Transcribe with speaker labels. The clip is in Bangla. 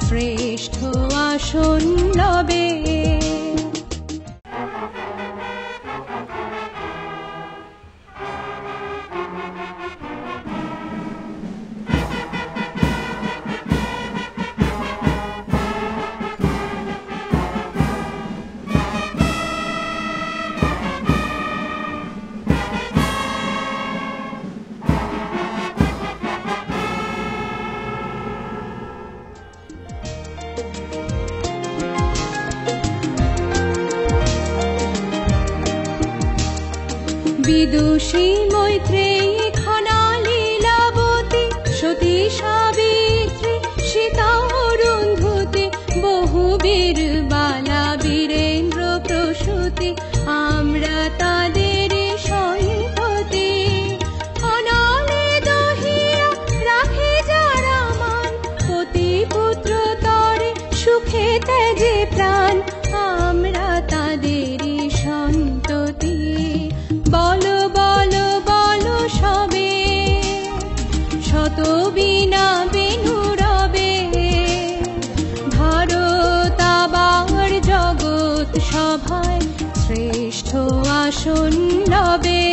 Speaker 1: শ্রেষ্ঠ আসন লবে। বিদুষী মৈত্রেয়ী খনা লীলাবতী সতী সাবিত্রী সীতা অরুন্ধতী বহুবীর বালা বীরেন্দ্র প্রসূতি আমরা তাদের সহিপতি। অনলে দহিয়া রাখে যারা মান পতি পুত্র তরে সুখে ত্যাজে প্রাণ আমরা তাদের সন্ততি। বলো বলো বলো সবে শত বীণা বেণু রবে ভারত আবার জগৎ সভায় শ্রেষ্ঠ আসন লবে।